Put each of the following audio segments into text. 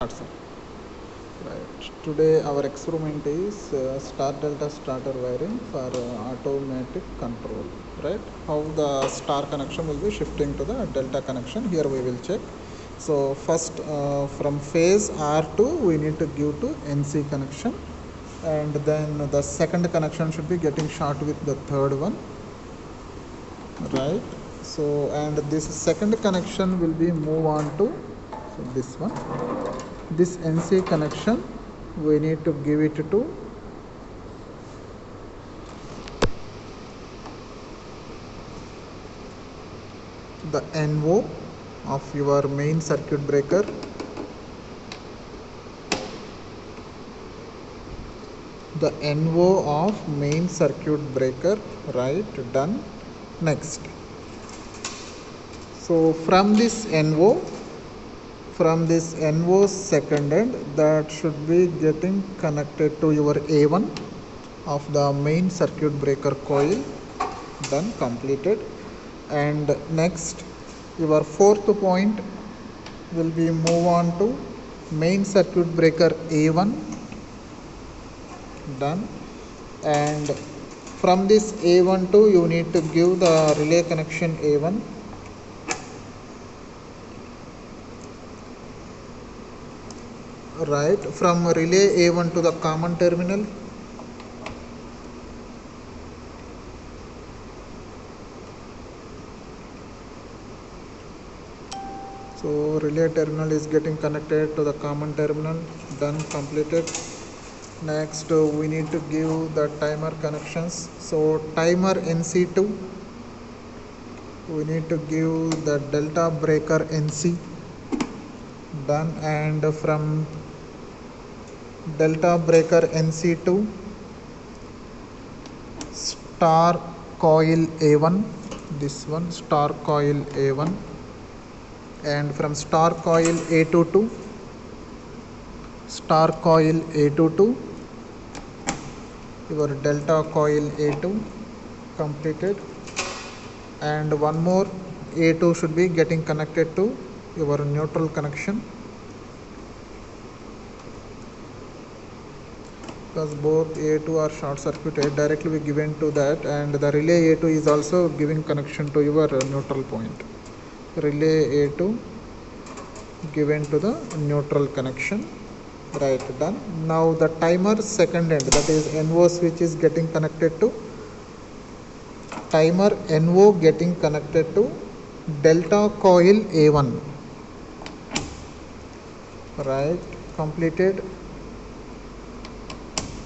Right. Today our experiment is star delta starter wiring for automatic control. Right. How the star connection will be shifting to the delta connection. Here we will check. So first from phase R2 we need to give to NC connection, and then the second connection should be getting short with the third one. Right. So and this second connection will be move on to this one. This NC connection we need to give it to the NO of your main circuit breaker. The NO of main circuit breaker. Right, done. Next, so from this NO second end, that should be getting connected to your A1 of the main circuit breaker coil. Done, completed. And next, your fourth point will be move on to main circuit breaker A1. Done. And from this A1 to you need to give the relay connection A1. Right, from relay A1 to the common terminal. So relay terminal is getting connected to the common terminal. Done, completed. Next we need to give the timer connections. So timer NC2, we need to give the delta breaker NC. Done. And from delta breaker NC2 star coil A1, this one star coil A1, and from star coil A2 to star coil A2 to your delta coil A2, completed. And one more A2 should be getting connected to your neutral connection, because both A2 are short circuited, directly be given to that, and the relay A2 is also giving connection to your neutral point. Relay A2 given to the neutral connection. Right, done. Now the timer second end, that is NO switch, is getting connected to timer NO getting connected to delta coil A1. Right, completed.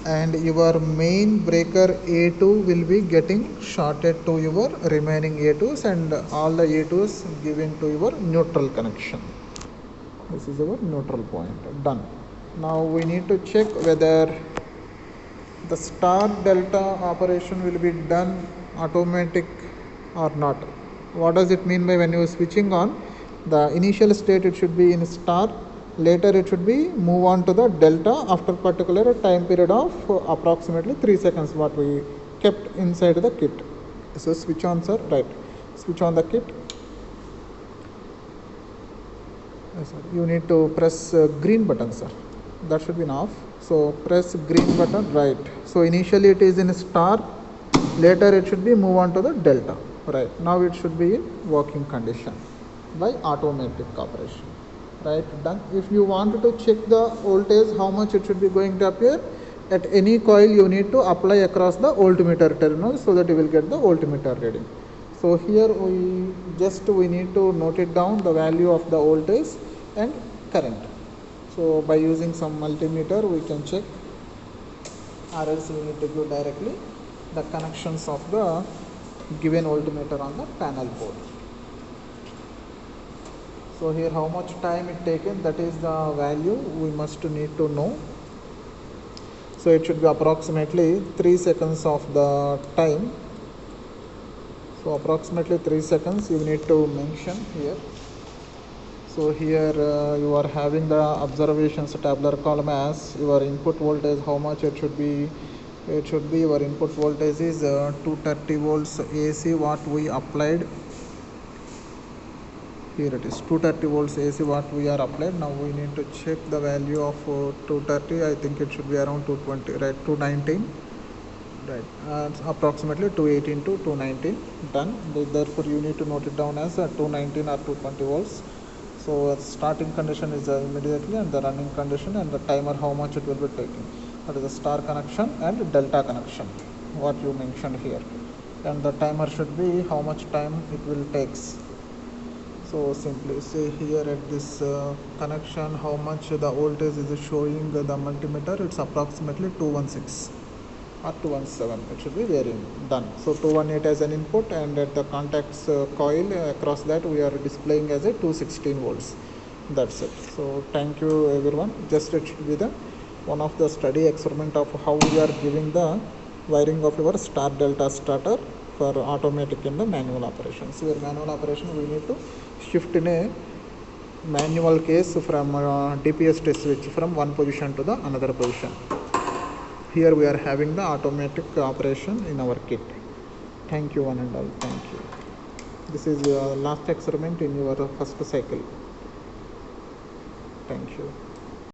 And your main breaker A2 will be getting shorted to your remaining A2s, and all the A2s given to your neutral connection. This is our neutral point. Done. Now we need to check whether the star delta operation will be done automatic or not. What does it mean by when you are switching on? The initial state it should be in star, later it should be move on to the delta after particular time period of approximately 3 seconds, what we kept inside the kit. So switch on, sir. Right, switch on the kit. You need to press green button, sir. That should be off. So press green button. Right, so initially it is in star, later it should be move on to the delta. Right, now it should be in working condition by automatic operation. Right, done. If you wanted to check the voltage, how much it should be going to appear at any coil, you need to apply across the voltmeter terminal, so that you will get the voltmeter reading. So here we need to note it down, the value of the voltage and current. So by using some multimeter we can check, or else we need to give directly the connections of the given voltmeter on the panel board. So here how much time it taken, that is the value we must need to know. So it should be approximately 3 seconds of the time. So approximately 3 seconds you need to mention here. So here you are having the observations tabular column as your input voltage, how much it should be. It should be your input voltage is 230 volts AC what we applied. Here it is 230 volts AC what we are applied. Now we need to check the value of 230. I think it should be around 220, right? 219, right? Approximately 218 to 219 done. Therefore you need to note it down as 219 or 220 volts. So starting condition is immediately, and the running condition and the timer how much it will be taking. That is the star connection and delta connection what you mentioned here, and the timer should be how much time it will takes. So simply say here at this connection how much the voltage is showing the multimeter. It's approximately 216 or 217. It should be varying. Done. So 218 as an input, and at the contacts coil across that we are displaying as a 216 volts. That's it. So thank you everyone. Just it should be the one of the study experiment of how we are giving the wiring of your star delta starter for automatic in the manual operations. Here manual operation we need to shift in a manual case from DPS test switch from one position to the another position. Here we are having the automatic operation in our kit. Thank you one and all. Thank you. This is last experiment in your first cycle. Thank you.